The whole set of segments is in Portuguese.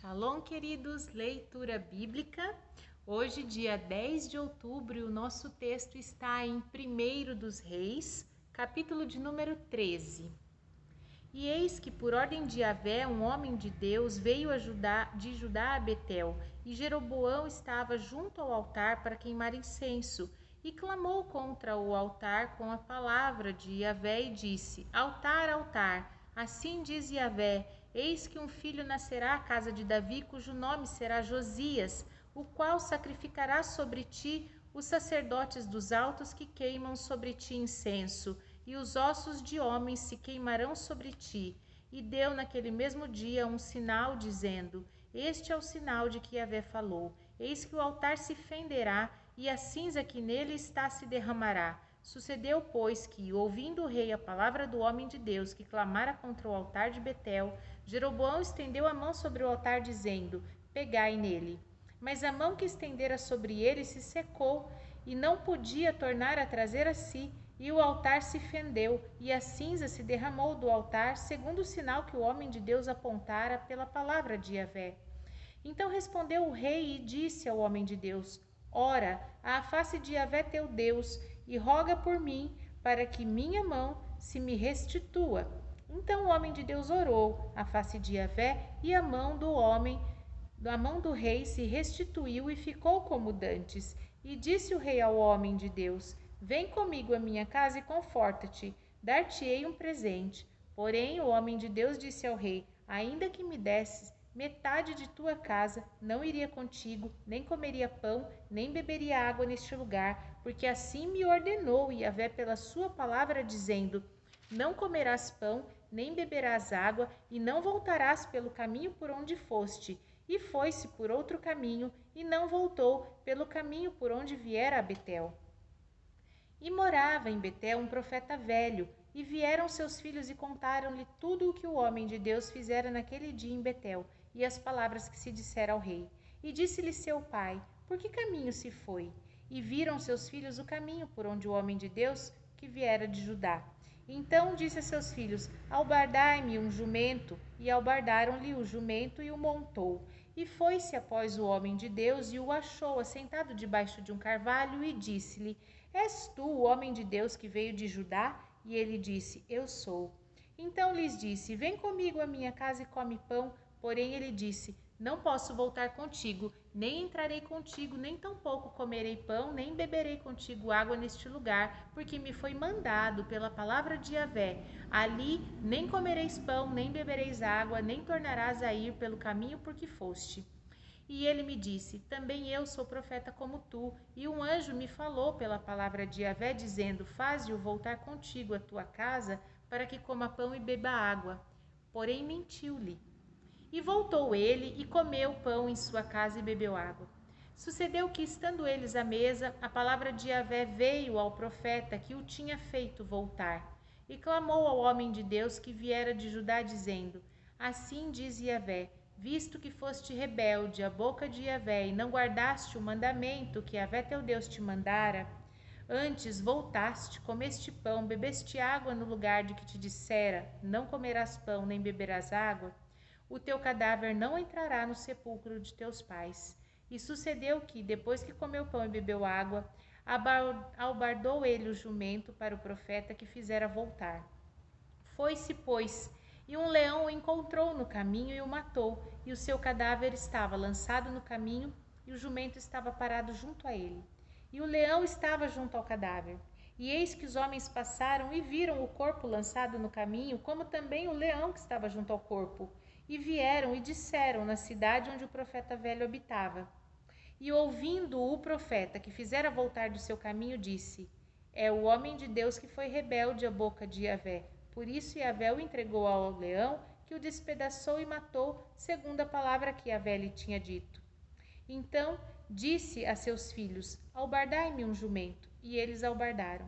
Shalom, queridos, leitura bíblica. Hoje, dia 10 de outubro, o nosso texto está em 1 dos Reis, capítulo de número 13. E eis que, por ordem de Yahvé, um homem de Deus veio de Judá a Betel, e Jeroboão estava junto ao altar para queimar incenso, e clamou contra o altar com a palavra de Yahvé e disse: Altar, altar, assim diz Yahvé, eis que um filho nascerá à casa de Davi, cujo nome será Josias, o qual sacrificará sobre ti os sacerdotes dos altos que queimam sobre ti incenso, e os ossos de homens se queimarão sobre ti. E deu naquele mesmo dia um sinal, dizendo: Este é o sinal de que Yahvé falou. Eis que o altar se fenderá, e a cinza que nele está se derramará. Sucedeu, pois, que, ouvindo o rei a palavra do homem de Deus que clamara contra o altar de Betel, Jeroboão estendeu a mão sobre o altar, dizendo: Pegai nele. Mas a mão que estendera sobre ele se secou, e não podia tornar a trazer a si, e o altar se fendeu, e a cinza se derramou do altar, segundo o sinal que o homem de Deus apontara pela palavra de Yahvé. Então respondeu o rei e disse ao homem de Deus: Ora, à face de Yahvé teu Deus, e roga por mim, para que minha mão se me restitua. Então o homem de Deus orou à face de Yahvé, e a mão do rei se restituiu e ficou como dantes. E disse o rei ao homem de Deus: Vem comigo à minha casa e conforta-te, dar-te-ei um presente. Porém o homem de Deus disse ao rei: Ainda que me desses metade de tua casa, não iria contigo, nem comeria pão, nem beberia água neste lugar, porque assim me ordenou Yahvé pela sua palavra, dizendo: Não comerás pão, nem beberás água, e não voltarás pelo caminho por onde foste. E foi-se por outro caminho, e não voltou pelo caminho por onde viera a Betel. E morava em Betel um profeta velho, e vieram seus filhos e contaram-lhe tudo o que o homem de Deus fizera naquele dia em Betel, e as palavras que se dissera ao rei. E disse-lhe seu pai: Por que caminho se foi? E viram seus filhos o caminho por onde o homem de Deus que viera de Judá. Então disse a seus filhos: Albardai-me um jumento. E albardaram-lhe o jumento e o montou. E foi-se após o homem de Deus e o achou assentado debaixo de um carvalho e disse-lhe: És tu o homem de Deus que veio de Judá? E ele disse: Eu sou. Então lhes disse: Vem comigo à minha casa e come pão. Porém ele disse: Não posso voltar contigo, nem entrarei contigo, nem tampouco comerei pão, nem beberei contigo água neste lugar, porque me foi mandado pela palavra de Yahvé: Ali nem comereis pão, nem bebereis água, nem tornarás a ir pelo caminho por que foste. E ele me disse: Também eu sou profeta como tu, e um anjo me falou pela palavra de Yahvé, dizendo: Faze-o voltar contigo à tua casa, para que coma pão e beba água. Porém mentiu-lhe. E voltou ele e comeu pão em sua casa e bebeu água. Sucedeu que, estando eles à mesa, a palavra de Yahvé veio ao profeta que o tinha feito voltar. E clamou ao homem de Deus que viera de Judá, dizendo: Assim diz Yahvé: Visto que foste rebelde à boca de Yahvé e não guardaste o mandamento que Yahvé teu Deus te mandara, antes voltaste, comeste pão, bebeste água no lugar de que te dissera: Não comerás pão nem beberás água, o teu cadáver não entrará no sepulcro de teus pais. E sucedeu que, depois que comeu pão e bebeu água, albardou ele o jumento para o profeta que fizera voltar. Foi-se, pois, e um leão o encontrou no caminho e o matou, e o seu cadáver estava lançado no caminho, e o jumento estava parado junto a ele. E o leão estava junto ao cadáver. E eis que os homens passaram e viram o corpo lançado no caminho, como também o leão que estava junto ao corpo. E vieram e disseram na cidade onde o profeta velho habitava. E ouvindo o profeta que fizera voltar do seu caminho, disse: É o homem de Deus que foi rebelde à boca de Yahvé. Por isso Yahvé o entregou ao leão, que o despedaçou e matou, segundo a palavra que Yahvé lhe tinha dito. Então disse a seus filhos: Albardai-me um jumento. E eles albardaram.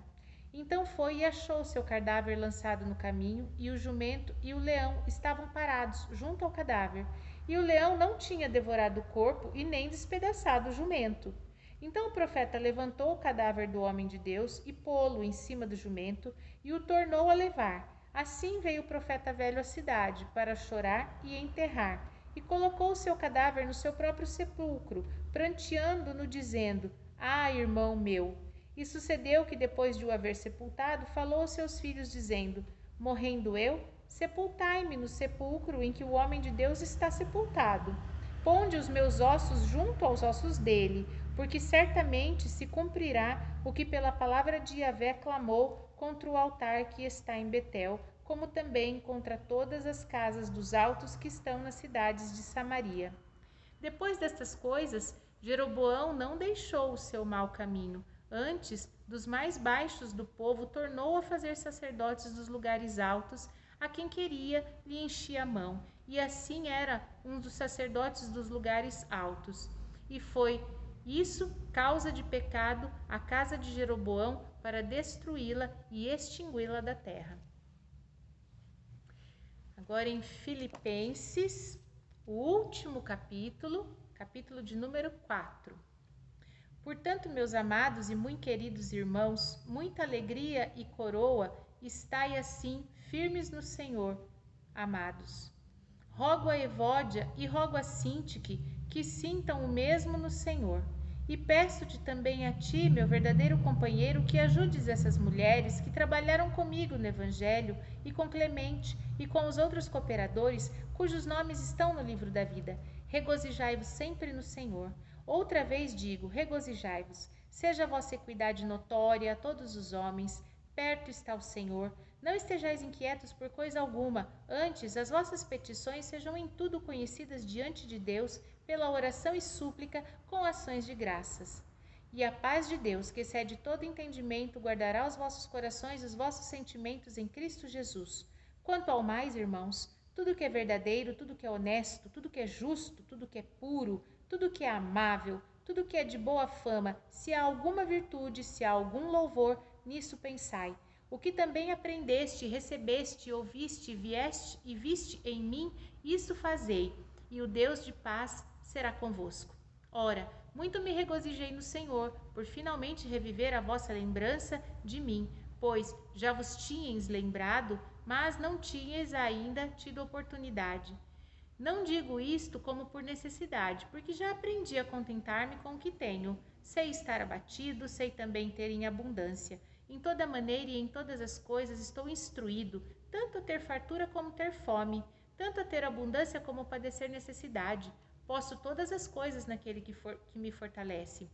Então foi e achou seu cadáver lançado no caminho, e o jumento e o leão estavam parados junto ao cadáver. E o leão não tinha devorado o corpo e nem despedaçado o jumento. Então o profeta levantou o cadáver do homem de Deus e pô-lo em cima do jumento e o tornou a levar. Assim veio o profeta velho à cidade para chorar e enterrar. e colocou o seu cadáver no seu próprio sepulcro, pranteando-no, dizendo: Ah, irmão meu! E sucedeu que, depois de o haver sepultado, falou aos seus filhos, dizendo: Morrendo eu, sepultai-me no sepulcro em que o homem de Deus está sepultado. Ponde os meus ossos junto aos ossos dele, porque certamente se cumprirá o que pela palavra de Yahvé clamou contra o altar que está em Betel, como também contra todas as casas dos altos que estão nas cidades de Samaria. Depois destas coisas, Jeroboão não deixou o seu mau caminho. Antes, dos mais baixos do povo, tornou a fazer sacerdotes dos lugares altos, a quem queria lhe enchia a mão. E assim era um dos sacerdotes dos lugares altos. E foi isso causa de pecado a casa de Jeroboão para destruí-la e extingui-la da terra. Agora em Filipenses, o último capítulo de número 4. Portanto, meus amados e muito queridos irmãos, muita alegria e coroa, estai assim firmes no Senhor, amados. Rogo a Evódia e rogo a Sintique que sintam o mesmo no Senhor. E peço-te também a ti, meu verdadeiro companheiro, que ajudes essas mulheres que trabalharam comigo no Evangelho e com Clemente e com os outros cooperadores, cujos nomes estão no livro da vida. Regozijai-vos sempre no Senhor. Outra vez digo, regozijai-vos. Seja a vossa equidade notória a todos os homens. Perto está o Senhor. Não estejais inquietos por coisa alguma. Antes, as vossas petições sejam em tudo conhecidas diante de Deus, pela oração e súplica, com ações de graças. E a paz de Deus, que excede todo entendimento, guardará os vossos corações e os vossos sentimentos em Cristo Jesus. Quanto ao mais, irmãos, tudo que é verdadeiro, tudo que é honesto, tudo que é justo, tudo que é puro, tudo que é amável, tudo que é de boa fama, se há alguma virtude, se há algum louvor, nisso pensai. O que também aprendeste, recebeste, ouviste, vieste e viste em mim, isso fazei, e o Deus de paz será convosco. Ora, muito me regozijei no Senhor, por finalmente reviver a vossa lembrança de mim, pois já vos tinhais lembrado, mas não tinhais ainda tido oportunidade. Não digo isto como por necessidade, porque já aprendi a contentar-me com o que tenho. Sei estar abatido, sei também ter em abundância. Em toda maneira e em todas as coisas estou instruído, tanto a ter fartura como ter fome, tanto a ter abundância como padecer necessidade. Posso todas as coisas naquele que me fortalece.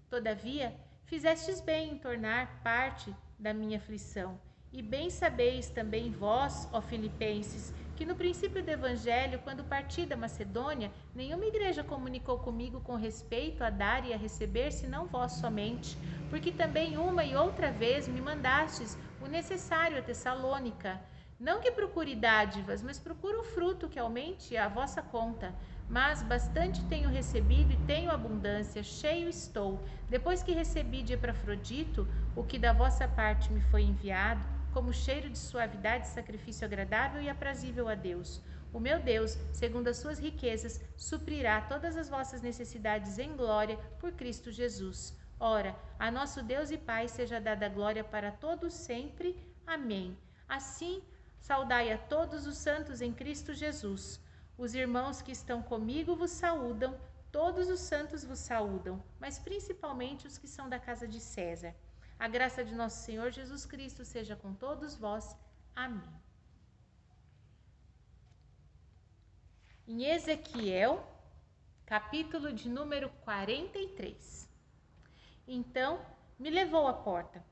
Todavia, fizestes bem em tornar parte da minha aflição. E bem sabeis também vós, ó Filipenses, que no princípio do Evangelho, quando parti da Macedônia, nenhuma igreja comunicou comigo com respeito a dar e a receber, senão vós somente, porque também uma e outra vez me mandastes o necessário a Tessalônica. Não que procure dádivas, mas procuro o fruto que aumente a vossa conta. Mas bastante tenho recebido e tenho abundância, cheio estou. Depois que recebi de Epafrodito, o que da vossa parte me foi enviado, como cheiro de suavidade, sacrifício agradável e aprazível a Deus. O meu Deus, segundo as suas riquezas, suprirá todas as vossas necessidades em glória por Cristo Jesus. Ora, a nosso Deus e Pai seja dada glória para todos sempre. Amém. Assim, saudai a todos os santos em Cristo Jesus. Os irmãos que estão comigo vos saúdam, todos os santos vos saúdam, mas principalmente os que são da casa de César. A graça de nosso Senhor Jesus Cristo seja com todos vós. Amém. Em Ezequiel, capítulo de número 43. Então me levou à porta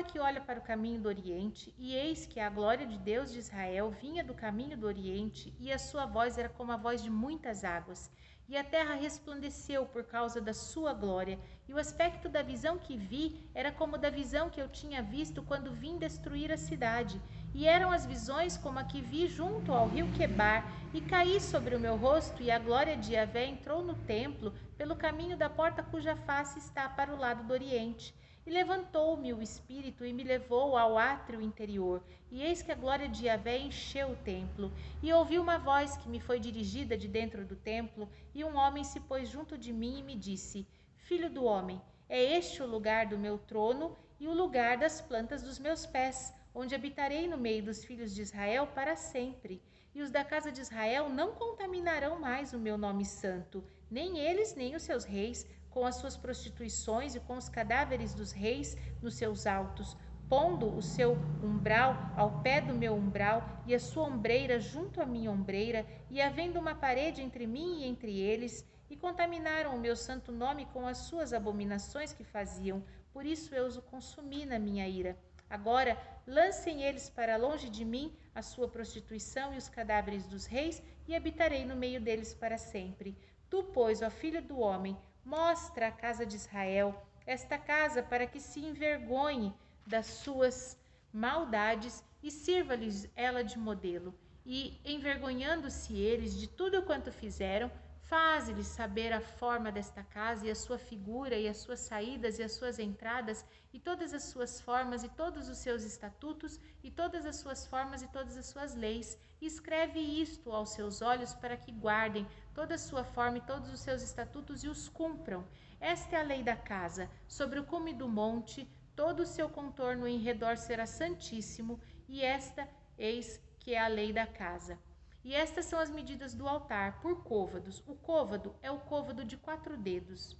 que olha para o caminho do Oriente, e eis que a glória de Deus de Israel vinha do caminho do Oriente, e a sua voz era como a voz de muitas águas. E a terra resplandeceu por causa da sua glória, e o aspecto da visão que vi era como da visão que eu tinha visto quando vim destruir a cidade. E eram as visões como a que vi junto ao rio Quebar, e caí sobre o meu rosto, e a glória de Yahvé entrou no templo, pelo caminho da porta cuja face está para o lado do Oriente. E levantou-me o Espírito e me levou ao átrio interior, e eis que a glória de Yahvé encheu o templo. E ouvi uma voz que me foi dirigida de dentro do templo, e um homem se pôs junto de mim e me disse: Filho do homem, é este o lugar do meu trono e o lugar das plantas dos meus pés, onde habitarei no meio dos filhos de Israel para sempre. E os da casa de Israel não contaminarão mais o meu nome santo, nem eles, nem os seus reis, com as suas prostituições e com os cadáveres dos reis nos seus altos, pondo o seu umbral ao pé do meu umbral e a sua ombreira junto à minha ombreira, e havendo uma parede entre mim e entre eles, e contaminaram o meu santo nome com as suas abominações que faziam, por isso eu os consumi na minha ira. Agora lancem eles para longe de mim a sua prostituição e os cadáveres dos reis, e habitarei no meio deles para sempre. Tu, pois, ó filho do homem, mostra à casa de Israel esta casa, para que se envergonhe das suas maldades e sirva-lhes ela de modelo. E, envergonhando-se eles de tudo quanto fizeram, faze-lhes saber a forma desta casa, e a sua figura, e as suas saídas, e as suas entradas, e todas as suas formas, e todos os seus estatutos, e todas as suas formas, e todas as suas leis. E escreve isto aos seus olhos, para que guardem toda a sua forma e todos os seus estatutos, e os cumpram. Esta é a lei da casa. Sobre o cume do monte, todo o seu contorno em redor será santíssimo, e esta eis que é a lei da casa. E estas são as medidas do altar, por côvados. O côvado é o côvado de 4 dedos.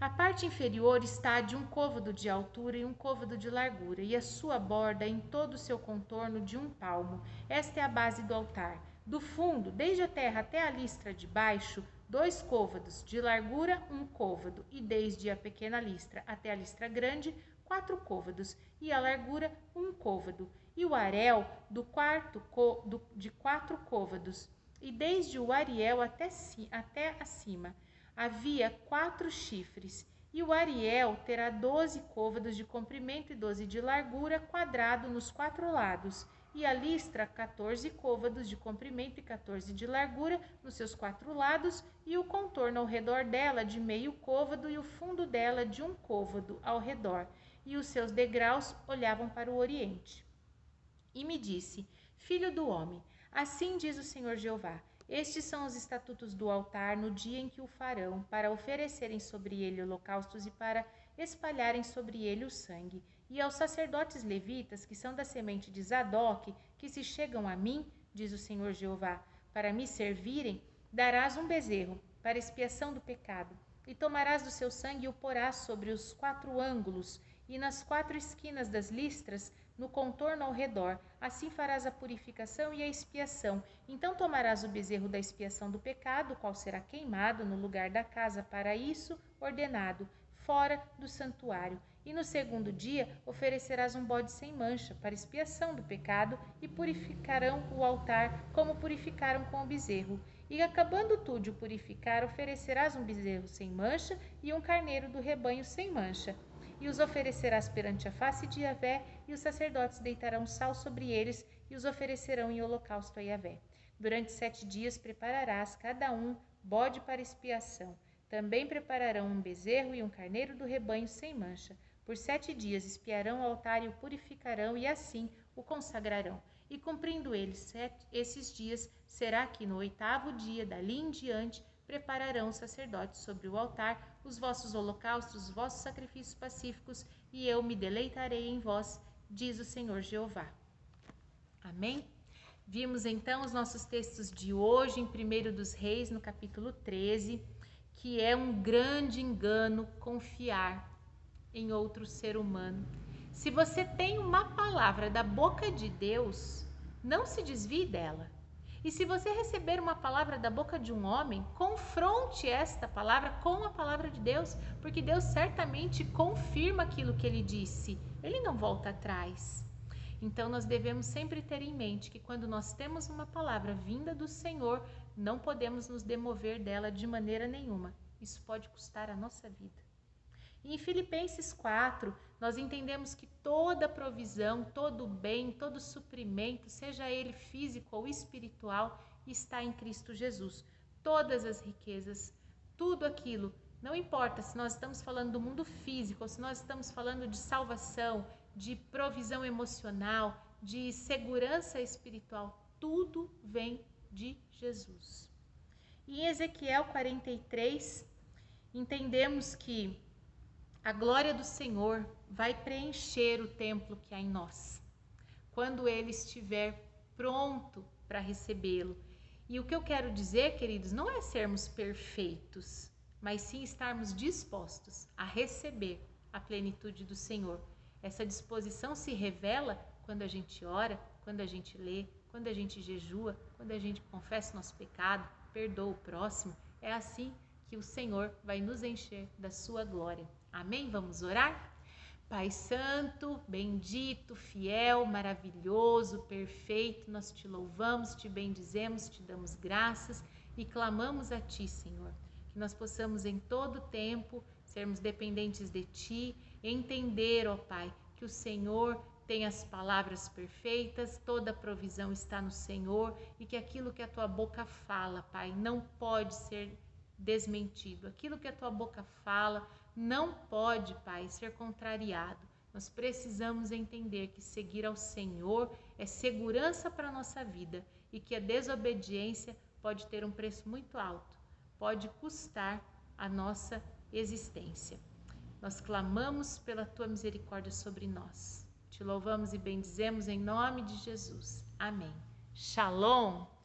A parte inferior está de 1 côvado de altura e 1 côvado de largura, e a sua borda em todo o seu contorno de 1 palmo. Esta é a base do altar. Do fundo, desde a terra até a listra de baixo, 2 côvados, de largura 1 côvado, e desde a pequena listra até a listra grande, 4 côvados, e a largura 1 côvado. E o aréu de 4 côvados, e desde o ariel até acima havia 4 chifres, e o ariel terá 12 côvados de comprimento e 12 de largura, quadrado nos 4 lados, e a listra 14 côvados de comprimento e 14 de largura nos seus 4 lados, e o contorno ao redor dela de meio côvado, e o fundo dela de 1 côvado ao redor, e os seus degraus olhavam para o oriente. E me disse: Filho do homem, assim diz o Senhor Jeová: estes são os estatutos do altar no dia em que o farão, para oferecerem sobre ele holocaustos e para espalharem sobre ele o sangue. E aos sacerdotes levitas, que são da semente de Zadoque, que se chegam a mim, diz o Senhor Jeová, para me servirem, darás um bezerro para expiação do pecado, e tomarás do seu sangue e o porás sobre os 4 ângulos e nas 4 esquinas das listras, no contorno ao redor. Assim farás a purificação e a expiação. Então tomarás o bezerro da expiação do pecado, o qual será queimado no lugar da casa para isso ordenado, fora do santuário. E no 2º dia oferecerás um bode sem mancha para expiação do pecado, e purificarão o altar como purificaram com o bezerro. E acabando tu de o purificar, oferecerás um bezerro sem mancha e um carneiro do rebanho sem mancha. E os oferecerás perante a face de Yahvé, e os sacerdotes deitarão sal sobre eles, e os oferecerão em holocausto a Yahvé. Durante 7 dias prepararás cada um bode para expiação. Também prepararão um bezerro e um carneiro do rebanho sem mancha. Por 7 dias espiarão o altar e o purificarão, e assim o consagrarão. E cumprindo eles esses dias, será que no 8º dia, dali em diante, prepararão os sacerdotes sobre o altar os vossos holocaustos, os vossos sacrifícios pacíficos, e eu me deleitarei em vós, diz o Senhor Jeová. Amém? Vimos então os nossos textos de hoje em 1 dos Reis, no capítulo 13, que é um grande engano confiar em outro ser humano. Se você tem uma palavra da boca de Deus, não se desvie dela. E se você receber uma palavra da boca de um homem, confronte esta palavra com a palavra de Deus, porque Deus certamente confirma aquilo que ele disse. Ele não volta atrás. Então nós devemos sempre ter em mente que quando nós temos uma palavra vinda do Senhor, não podemos nos demover dela de maneira nenhuma. Isso pode custar a nossa vida. E em Filipenses 4, nós entendemos que toda provisão, todo bem, todo suprimento, seja ele físico ou espiritual, está em Cristo Jesus. Todas as riquezas, tudo aquilo, não importa se nós estamos falando do mundo físico ou se nós estamos falando de salvação, de provisão emocional, de segurança espiritual, tudo vem de Jesus. E em Ezequiel 43, entendemos que a glória do Senhor vai preencher o templo que há em nós. Quando ele estiver pronto para recebê-lo. E o que eu quero dizer, queridos, não é sermos perfeitos, mas sim estarmos dispostos a receber a plenitude do Senhor. Essa disposição se revela quando a gente ora, quando a gente lê, quando a gente jejua, quando a gente confessa nosso pecado, perdoa o próximo. É assim que o Senhor vai nos encher da sua glória. Amém? Vamos orar? Pai Santo, bendito, fiel, maravilhoso, perfeito, nós te louvamos, te bendizemos, te damos graças e clamamos a Ti, Senhor. Que nós possamos em todo tempo sermos dependentes de Ti, entender, ó Pai, que o Senhor tem as palavras perfeitas, toda a provisão está no Senhor e que aquilo que a Tua boca fala, Pai, não pode ser desmentido. Aquilo que a Tua boca fala não pode, Pai, ser contrariado. Nós precisamos entender que seguir ao Senhor é segurança para a nossa vida e que a desobediência pode ter um preço muito alto, pode custar a nossa existência. Nós clamamos pela Tua misericórdia sobre nós. Te louvamos e bendizemos em nome de Jesus. Amém. Shalom!